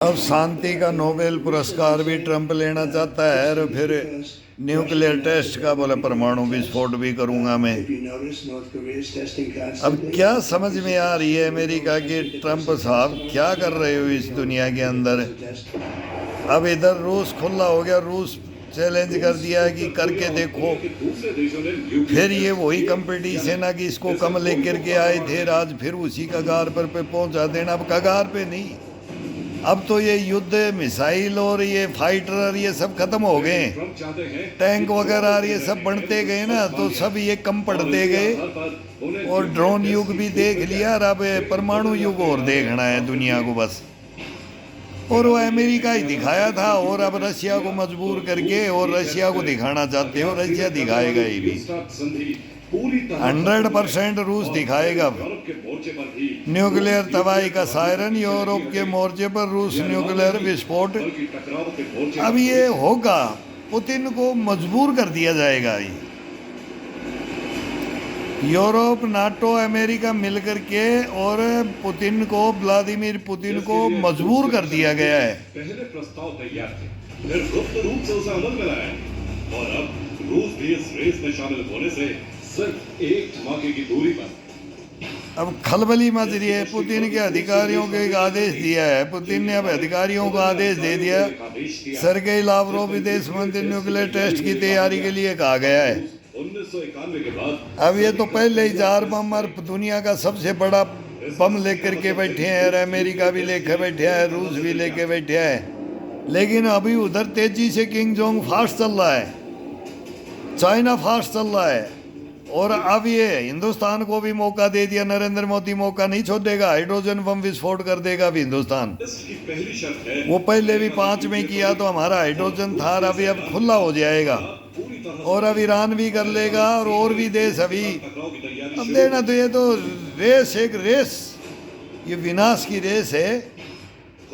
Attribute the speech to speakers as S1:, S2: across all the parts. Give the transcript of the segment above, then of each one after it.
S1: अब शांति का नोबेल पुरस्कार भी ट्रंप लेना चाहता है और फिर न्यूक्लियर टेस्ट का बोला परमाणु विस्फोट भी करूंगा मैं। अब क्या समझ में आ रही है अमेरिका की ट्रंप साहब क्या कर रहे हो इस दुनिया के अंदर। अब इधर रूस खुला हो गया, रूस चैलेंज कर दिया है कि करके देखो। फिर ये वही कंपटीशन है कि इसको कम लेकर के आए थे, आज फिर उसी कगार पर पे पहुंचा देना। अब कगार पे नहीं, अब तो ये युद्ध मिसाइल और ये फाइटर ये सब खत्म हो गए, टैंक वगैरह ये सब बढ़ते गए ना, तो सब ये कम पड़ते गए। और ड्रोन युग भी देख लिया और अब परमाणु युग और देखना है दुनिया को बस। और वो अमेरिका ही दिखाया था और अब रशिया को मजबूर करके और रशिया को दिखाना चाहते हो, रशिया दिखाएगा ही भी 100% रूस दिखाएगा। न्यूक्लियर तबाही का सायरन, यूरोप के मोर्चे पर रूस न्यूक्लियर विस्फोट। अब ये होगा, पुतिन को मजबूर कर दिया जाएगा। यूरोप, नाटो, अमेरिका मिलकर के और पुतिन को, व्लादिमीर पुतिन को मजबूर कर दिया गया है।
S2: पहले प्रस्ताव तैयार थे, फिर गुप्त रूप से उसे अमल में लाया और अब रूस भी इस रेस में शामिल होने से सिर्फ एक धमाके की दूरी पर।
S1: अब खलबली मच रही है। पुतिन के अधिकारियों को एक आदेश दिया है, पुतिन ने अब अधिकारियों को आदेश दे दिया, सरगेई लावरोव विदेश मंत्री न्यूक्लियर टेस्ट की तैयारी के लिए कहा गया है।
S2: 1991 के बाद
S1: अब ये तो पहले ही 4 बम और दुनिया का सबसे बड़ा बम लेकर के बैठे हैं, और अमेरिका भी लेकर बैठे हैं, रूस भी लेकर बैठे हैं। लेकिन अभी उधर तेजी से किंग जोंग फास्ट चल रहा है, चाइना फास्ट चल रहा है। और अब ये हिंदुस्तान को भी मौका दे दिया, नरेंद्र मोदी मौका नहीं छोड़ेगा, हाइड्रोजन बम विस्फोट कर देगा अभी हिंदुस्तान।
S2: इसकी पहली शर्त है,
S1: वो पहले भी 5 में किया तो हमारा हाइड्रोजन था, अभी अब खुला हो जाएगा। और अब ईरान भी कर लेगा और भी देश अभी। अब देखना तो ये तो रेस, एक रेस, ये विनाश की रेस है।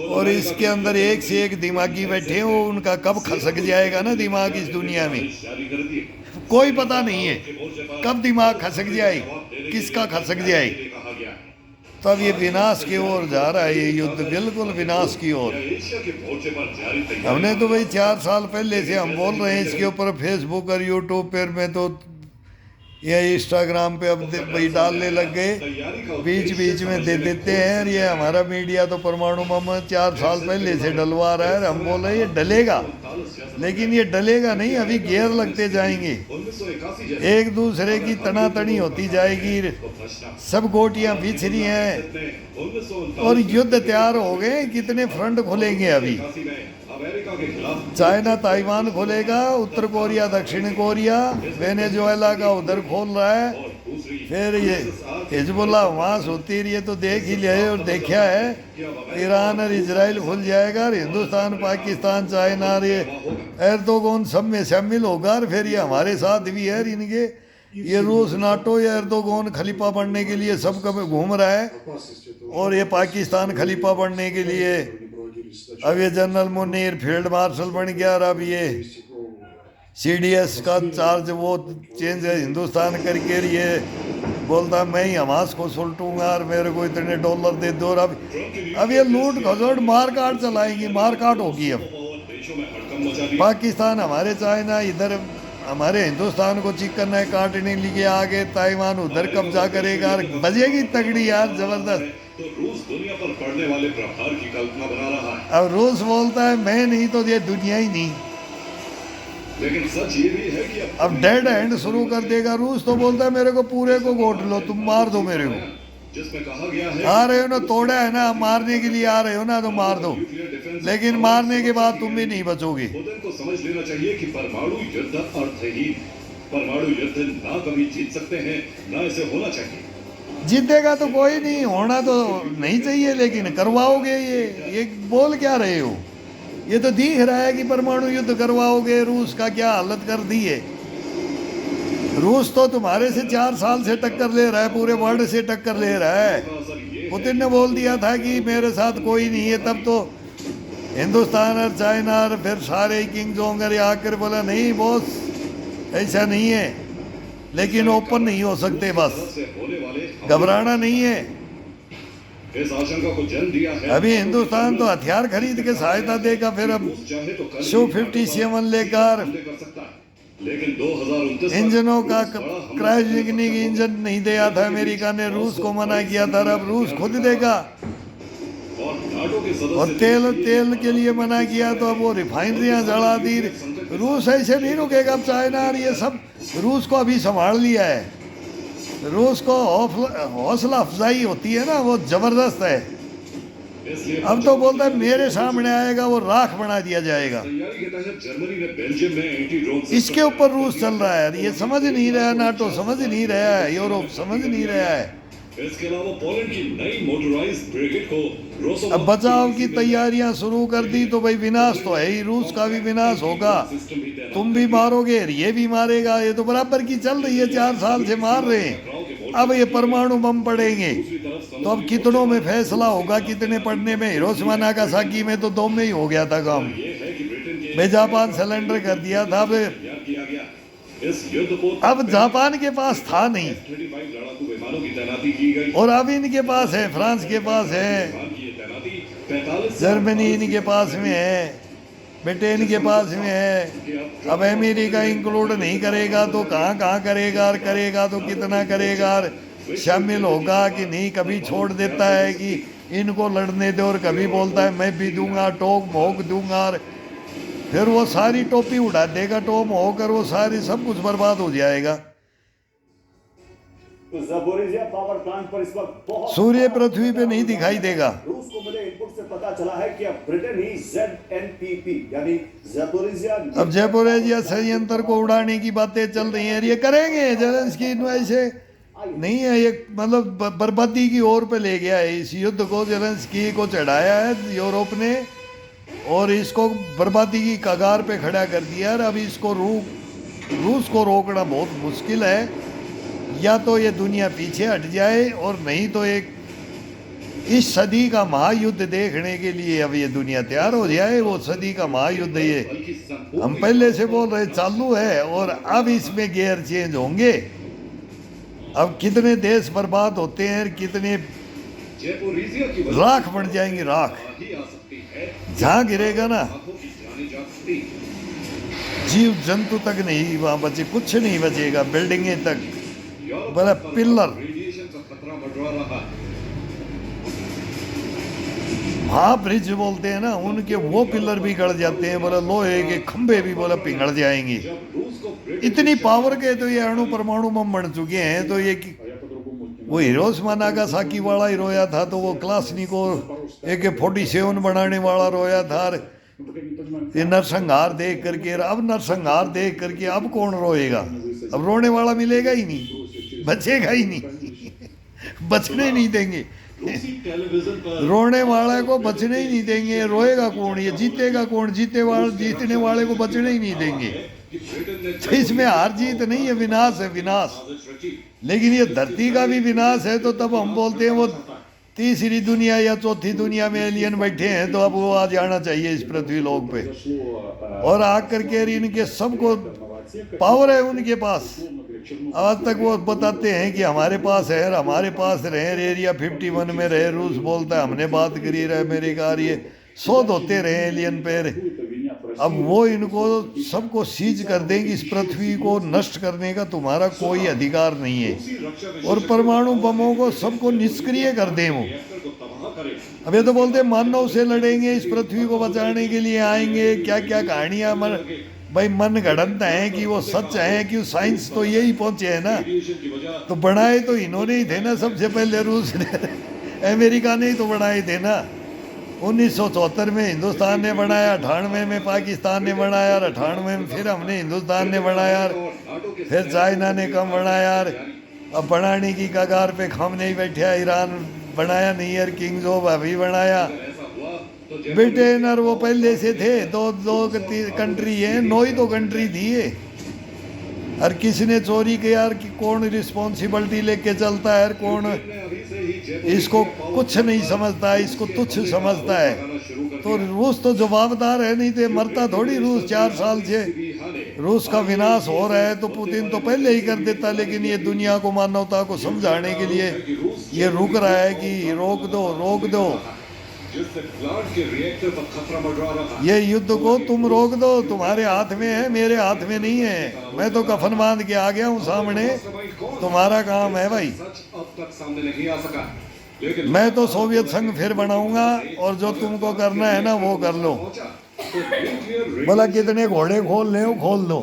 S1: और इसके अंदर एक से एक दिमागी बैठे हैं, वो उनका कब खसक जाएगा ना दिमाग इस दुनिया में, कोई पता नहीं है कब दिमाग खसक जाए, किसका खसक जाए। तब ये विनाश की ओर जा रहा है, ये युद्ध बिल्कुल विनाश की ओर। हमने तो भाई 4 साल पहले से हम बोल रहे हैं इसके ऊपर, फेसबुक और यूट्यूब पर में तो ये इंस्टाग्राम पे अब भाई डालने लग गए, बीच बीच में दे देते हैं। और ये हमारा मीडिया तो परमाणु बम 4 साल पहले से डलवा रहा है। हम बोल रहे हैं ये डलेगा, लेकिन ये डलेगा नहीं, अभी घेर लगते जाएंगे, एक दूसरे की तनातनी होती जाएगी, सब गोटियां बिछ रही हैं और युद्ध तैयार हो गए। कितने फ्रंट खुलेंगे अभी, चाइना ताइवान खोलेगा, उत्तर कोरिया दक्षिण कोरिया, वेनेजुएला का उधर खोल रहा है, फिर ये हिजबुल्ला हमास होती रही है तो देख ही लिया है और देखा है। ईरान और इजराइल खुल जाएगा, और हिंदुस्तान, पाकिस्तान, चाइना और ये एर्दोगन सब में शामिल होगा। और फिर ये हमारे साथ भी है इनके, ये रूस, नाटो या एर्दोगन खलीफा बनने के लिए सब कब घूम रहा है, और ये पाकिस्तान खलीफा बनने के लिए। अब ये जनरल मुनीर फील्ड मार्शल बन गया, और अब ये CDS का चार्ज वो चेंज है हिंदुस्तान करके, ये बोलता मैं ही हमास को सुलटूंगा और मेरे को इतने डॉलर दे दो। और अब ये लूट खसोट मार काट चलाएंगी, मार काट होगी। अब पाकिस्तान हमारे, चाइना इधर हमारे हिंदुस्तान को चिकन है काटने लिए आगे, ताइवान उधर कब्जा करेगा, और बजेगी तगड़ी यार जबरदस्त।
S2: तो रूस दुनिया पर पड़ने वाले प्रहार की कल्पना बना रहा है।
S1: अब रूस बोलता है मैं नहीं तो ये दुनिया ही नहीं।
S2: लेकिन सच ये भी है कि
S1: अब डेड हैंड शुरू कर देगा रूस, तो बोलता है मेरे को पूरे को गोट लो, तुम मार दो मेरे को।
S2: जिसमें कहा गया है,
S1: आ रहे हो ना, तोड़ा है ना, मारने के लिए आ रहे हो ना, तो मार दो, लेकिन मारने के बाद तुम भी नहीं बचोगे।
S2: पुतिन को समझ लेना चाहिए कि परमाणु युद्ध अर्थहीन, परमाणु युद्ध ना कभी जीत सकते हैं, ना इसे होना चाहिए।
S1: जीतेगा तो कोई नहीं, होना तो नहीं चाहिए, लेकिन करवाओगे ये बोल क्या रहे हो। ये तो दिख रहा है कि परमाणु युद्ध करवाओगे। रूस का क्या हालत कर दी है, रूस तो तुम्हारे से 4 साल से टक्कर ले रहा है, पूरे वर्ल्ड से टक्कर ले रहा है। पुतिन ने बोल दिया था कि मेरे साथ कोई नहीं है, तब तो हिंदुस्तान और चाइना और फिर सारे किंग जोंग आकर बोला नहीं बॉस ऐसा नहीं है, लेकिन ओपन नहीं हो सकते, बस घबराना नहीं है।
S2: इस आशंका को जन्म दिया है।
S1: अभी हिंदुस्तान तो हथियार खरीद के सहायता देगा, फिर अब
S2: रूस चाहे तो कर
S1: शो 57 लेकर
S2: हमले कर सकता है, लेकिन 2029 तक
S1: इंजनों का
S2: रूस बड़ा हमला
S1: क्रायोजेनिक इंजन नहीं दिया था अमेरिका ने, रूस को मना किया था, अब रूस खुद देगा।
S2: और नाटो के सदस्य
S1: और तेल के लिए मना किया तो अब वो रिफाइनरियां जला दी। रूस ऐसे नहीं रुकेगा, अब चाइना और ये सब रूस को अभी संभाल लिया है। रूस को हौसला अफजाई होती है ना, वो जबरदस्त है।
S2: इसलिए
S1: अब तो बोलता है मेरे सामने आएगा वो राख बना दिया जाएगा।
S2: तैयारी के तहत जर्मनी ने बेल्जियम में एंटी ड्रोन
S1: इसके ऊपर रूस चल रहा है, ये समझ नहीं रहा है, नाटो समझ नहीं रहा है, यूरोप समझ नहीं रहा है।
S2: इसके अलावा पोलैंड की नई मोटराइज्ड ब्रिगेड को रोसोवा
S1: अब बचाव की तैयारियां शुरू कर दी तो भाई विनाश तो है ही, रूस का भी विनाश होगा,
S2: सिस्टम भी तैनात
S1: तुम भी मारोगे, ये भी मारेगा, ये तो बराबर की चल रही है, 4 साल से मार रहे हैं। अब ये परमाणु बम पड़ेंगे तो अब कितनों में फैसला होगा, कितने पड़ने में। हिरोशिमा नागासाकी में तो 2 में ही हो गया था काम,
S2: ये है कि ब्रिटेन के
S1: मैं जापान सिलेंडर कर दिया था।
S2: तैयार किया गया। इस युद्ध को
S1: अब जापान के पास था नहीं
S2: F-35 लड़ाकू विमानों की तैनाती की गई।
S1: और अब इनके पास है, फ्रांस के पास है,
S2: विमान की ये तैनाती 45
S1: जर्मनी इनके पास में है, ब्रिटेन के पास में है। अब अमेरिका इंक्लूड नहीं करेगा तो कहाँ कहाँ करेगा, और करेगा तो कितना करेगा, और शामिल होगा कि नहीं। कभी छोड़ देता है कि इनको लड़ने दो और कभी बोलता है मैं भी दूंगा, टोक मोक दूंगा, और फिर वो सारी टोपी उड़ा देगा, टोप होकर वो सारी सब कुछ बर्बाद हो जाएगा।
S3: तो ज़पोरिज़िया पावर प्लांट पर इस वक्त बहुत
S1: सूर्य पृथ्वी पे नहीं दिखाई देगा।
S3: रूस को मिले इनपुट से पता चला है कि अब ब्रिटेन ही ZNPP यानी ज़पोरिज़िया
S1: अब ज़पोरिज़िया संयंत्र को उड़ाने की बातें चल रही हैं, ये करेंगे। जेलेंस्की ऐसे नहीं है, ये मतलब बर्बादी की ओर पे ले गया है इस युद्ध को, जेलेंस्की को चढ़ाया है यूरोप ने और इसको बर्बादी की कगार पे खड़ा कर दिया है। अब इसको रूस को रोकना बहुत मुश्किल है, या तो ये दुनिया पीछे हट जाए और नहीं तो एक इस सदी का महायुद्ध देखने के लिए अब ये दुनिया तैयार हो जाए। वो सदी का महायुद्ध ये
S2: बल्कि संपूर्ण
S1: हम पहले से बोल रहे चालू है और अब इसमें गियर चेंज होंगे। अब कितने देश बर्बाद होते हैं, कितने
S2: ज़पोरिज़िया की वजह
S1: राख बन जाएंगी, राख
S2: ही आ सकती है।
S1: जहाँ गिरेगा ना
S2: लाखों की जानें जा सकती।
S1: जीव जंतु तक नहीं वहाँ बचे, कुछ नहीं बचेगा, बिल्डिंगें तक
S2: यूरोप
S1: बड़ा
S2: पर
S1: पिल्लर।
S2: रेडिएशन का खतरा मंडरा रहा है।
S1: महाब्रिज बोलते हैं ना, उनके वो पिलर भी गड़ जाते हैं, बोला लोहे के खंभे भी बोला पिघल जाएंगे।
S2: जब रूस को ब्रिटेन
S1: इतनी पावर के तो ये अणु परमाणु बम बन चुके हैं। तो ये वो हिरोशिमा नागासाकी वाला ही रोया था, तो वो क्लासनिकोव AK-47 बनाने वाला रोया था। ये नरसंहार देख करके, अब नरसंहार देख करके अब कौन रोएगा? अब रोने वाला मिलेगा ही नहीं, बचेगा ही नहीं बचने नहीं देंगे।
S2: रूसी टेलीविजन पर
S1: रोने वाले को बचने ही नहीं देंगे, रोएगा कौन? ये जीतेगा कौन? जीतने वाले को बचने ही नहीं देंगे।
S2: कि ब्रिटेन ने
S1: तो इसमें हार जीत नहीं है, विनाश है, विनाश।
S2: साजिश रची।
S1: लेकिन ये धरती का भी विनाश है, तो तब हम बोलते हैं वो तीसरी दुनिया या चौथी दुनिया में एलियन बैठे हैं, तो अब वो आ जाना चाहिए इस पृथ्वी लोक पे और आकर के इनके सबको पावर है उनके पास। आज तक वो बताते हैं कि हमारे पास है, हमारे पास रहे, एरिया 51 में रहे, रूस बोलता है हमने बात करी रहे, अमेरिका, ये शोध होते रहे एलियन पे। अब वो इनको सबको सीज कर देंगे, इस पृथ्वी को नष्ट करने का तुम्हारा कोई अधिकार नहीं है।
S2: रूसी रक्षा
S1: और परमाणु बमों को सबको निष्क्रिय कर दें वो।
S2: रिएक्टर को तबाह करे।
S1: अब ये तो बोलते हैं मानव से लड़ेंगे, इस पृथ्वी को बचाने के लिए आएंगे, क्या क्या कहानियां भाई मन गढ़ंत है कि वो सच है कि साइंस तो यही पहुंचे है ना।
S2: रेडिएशन की वजह
S1: तो बनाए तो इन्होंने ही थे ना सबसे पहले, रूस ने, अमेरिका ने ही तो बनाए थे ना। 1974 में हिंदुस्तान ने बनाया, 98 में पाकिस्तान ने बनाया, और 98 में फिर हमने हिंदुस्तान ने बनाया, फिर चाइना ने कम बनाया। अब बनाने की कगार पे हम नहीं बैठे, ईरान बनाया नहीं, और किंग्स ऑफ अभी बनाया।
S2: ऐसा हुआ तो
S1: ब्रिटेन और वो पहले से थे, दो कंट्री है, 9 ही तो कंट्री थी ये। और किसने चोरी किया, यार कि कौन रिस्पॉन्सिबिलिटी लेके चलता है, और कौन
S2: अभी से ही जयपुर
S1: इसको कुछ नहीं समझता है, इसको तुच्छ समझता है। तो रूस तो जवाबदार है, नहीं तो मरता थोड़ी रूस 4 साल से। रूस का विनाश हो रहा है तो पुतिन तो पहले ही कर देता, लेकिन ये दुनिया को, मानवता को समझाने के लिए ये रुक रहा है कि रोक दो, रोक दो।
S2: जिससे प्लांट के रिएक्टर पर खतरा मंडरा रहा है।
S1: ये युद्ध को तुम रोक दो, तुम्हारे हाथ में है, मेरे हाथ में नहीं है। मैं तो कफन बांध के आ गया हूँ सामने, तुम्हारा काम है भाई।
S2: सच अब तक सामने नहीं आ सका, लेकिन
S1: मैं तो सोवियत संघ फिर बनाऊंगा और जो तुमको करना है ना वो कर लो।
S2: तो न्यूक्लियर
S1: बोला कितने घोड़े खोल रहे हो, खोल दो।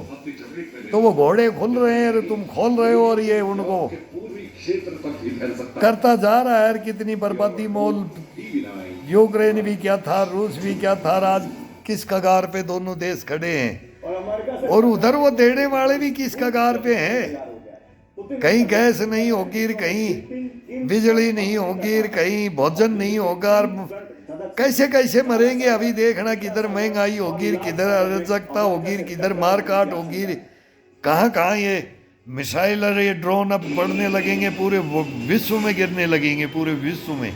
S1: तो वो घोड़े खुल रहे हैं, तुम खोल रहे हो, और ये उनको
S2: पूर्वी क्षेत्र तक भी फैल सकता
S1: करता जा रहा है। कितनी बर्बादी मोल।
S2: है।
S1: यूक्रेन भी क्या था, रूस भी क्या था, आज किस कगार पे दोनों देश खड़े हैं।
S3: और अमेरिका से
S1: और उधर वो देने वाले भी किस कगार पे हैं। कहीं गैस नहीं होगी, कहीं बिजली नहीं होगी, कहीं भोजन नहीं होगा। और कैसे कैसे मरेंगे अभी देखना, किधर महंगाई होगी, किधर अराजकता होगी, किधर मारकाट होगी, कहाँ कहाँ ये मिसाइल और ये ड्रोन अब बढ़ने लगेंगे, पूरे विश्व में गिरने लगेंगे, पूरे विश्व में।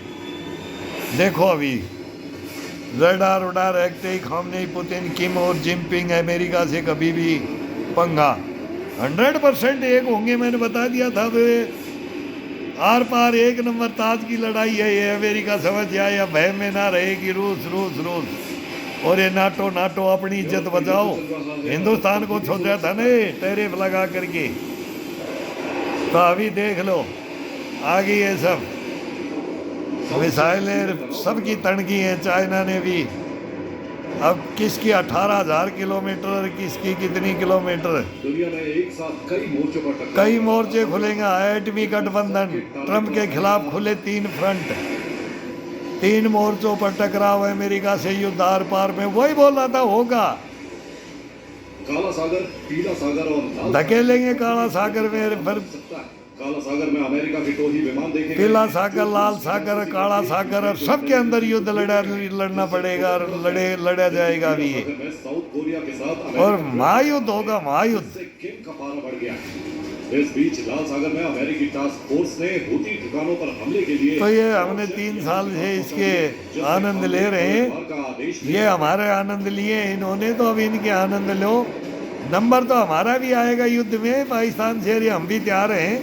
S1: देखो अभी रडार उडार एक्टे खामने पुतिन किम और जिनपिंग अमेरिका से कभी भी पंगा 100% एक होंगे। मैंने बता दिया था वे आर पार एक नंबर ताज की लड़ाई है ये। अमेरिका समझ जाए या भय में ना रहे कि रूस रूस रूस और ये नाटो नाटो अपनी इज्जत बचाओ। हिंदुस्तान को छोड़ा था ना टैरिफ लगा करके। तो अभी देख लो आगे ये सब मिसाइलें सबकी तनकी हैं। चाइना ने भी अब किसकी 18,000 किलोमीटर और किसकी कितनी किलोमीटर।
S2: दुनिया में एक साथ कई मोर्चों पर टकराव
S1: कई मोर्चे खुलेंगे। एटमी गठबंधन ट्रंप के खिलाफ खुले 3 फ्रंट, 3 मोर्चों पर टकराव अमेरिका से युद्ध आर पार में। वही बोल रहा था होगा,
S2: काला सागर, पीला सागर और लाल
S1: धकेलेंगे काला सागर में, फिर
S2: सकता है। काला सागर में अमेरिका के टोही विमान देखेंगे।
S1: पीला सागर, लाल सागर, काला सागर और सबके अंदर युद्ध लड़ना पड़ेगा और लड़ा जाएगा अभी ये।
S2: में साउथ कोरिया के साथ
S1: और महायुद्ध होगा, महायुद्ध।
S2: से किम का पारा बढ़ गया। इस बीच लाल सागर में अमेरिकी टास्क फोर्स ने हूती ठिकानों पर हमले के लिए
S1: तो ये हमने 3 साल से इसके आनंद ले रहे हैं।
S2: का आदेश
S1: ये हमारे आनंद लिए इन्होंने, तो अब इनके आनंद लो। नंबर तो हमारा भी आएगा युद्ध में। पाकिस्तान से ये हम भी तैयार हैं,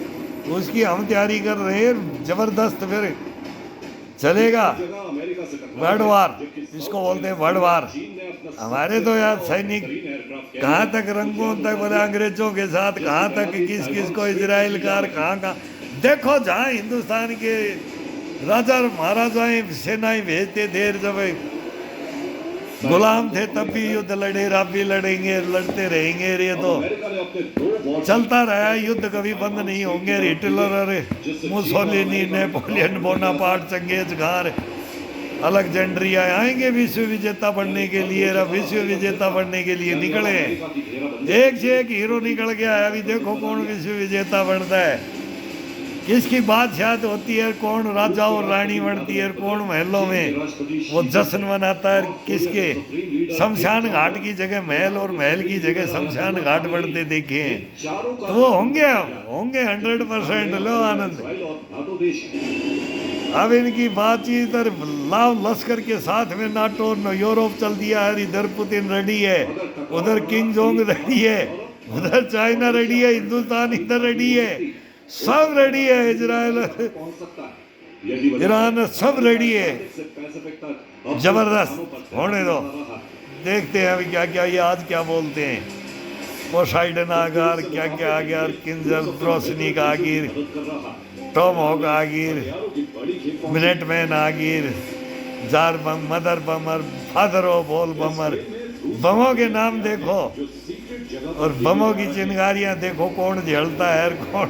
S1: उसकी हम तैयारी कर रहे हैं जबरदस्त। फिर चलेगा
S2: जगह अमेरिका से टकराव
S1: वर्ल्ड
S2: है,
S1: वार,
S2: जबकि
S1: इसको बोलते हैं वर्ल्ड वार।
S2: चीन ने अपना
S1: हमारे तो यार सैनिक
S2: सबमरीन एयरक्राफ्ट
S1: कहाँ तक रंगों तक बोले अंग्रेजों के साथ, कहाँ तक किस किस को इजराइल कार, कहाँ कहाँ। देखो जहाँ हिंदुस्तान के राजा और महाराजाएं सेनाएं भेजते थे, जब गुलाम थे तब भी युद्ध लड़े, अब भी लड़ेंगे, लड़ते रहेंगे। ये तो
S2: अमेरिका ने अपने 2 वॉर
S1: चलता रहा है, युद्ध कभी बंद नहीं होंगे। हिटलर और Mussolini, Napoleon Bonaparte, Genghis Khan, Alexandria आएंगे विश्व विजेता बनने के लिए। अब विश्व विजेता बनने के लिए निकले हैं। एक से एक हीरो निकल गया है। अभी देखो कौन विश्व विजेता बनता है, किसकी बादशाहत होती है, कौन राजा और रानी बनती है, कौन महलों में वो जश्न मनाता है, किसके शमशान घाट की जगह महल और महल की जगह शमशान घाट बनते देखे हैं।
S2: चारों का
S1: तो वो होंगे 100%। लो आनंद।
S2: इजराइल और नाटो देश
S1: अब इनकी बातचीत और लाव लश्कर के साथ में नाटो यूरोप चल दिया है। इधर पुतिन रेडी है, उधर किंग जोंग रेडी है, उधर चाइना रेडी है, हिंदुस्तान इधर रेडी है, सब रेडी है। इजराइल,
S2: पहुंच सकता है। यही वजह
S1: ईरान सब रेडी है।
S2: से पैसिफिक तक अब
S1: जबरदस्त होने दो। देखते हैं अभी क्या क्या ये आज क्या बोलते हैं। पोसाइडन आगार क्या क्या आ गया, किंजल ब्रोसनिक आगिर,
S2: मदद कर रहा है।
S1: टॉम हॉक आगिर,
S2: यारों की बड़ी खेप
S1: मिनटमैन आगिर, Tsar bomb, mother bomber, father of all bomber. बमों के नाम देखो
S2: जो सीक्रेट जगह
S1: और बमों की चिंगारियां देखो, कौन झेलता है और कौन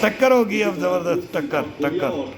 S1: टक्कर होगी अब, जबरदस्त टक्कर टक्कर।
S2: और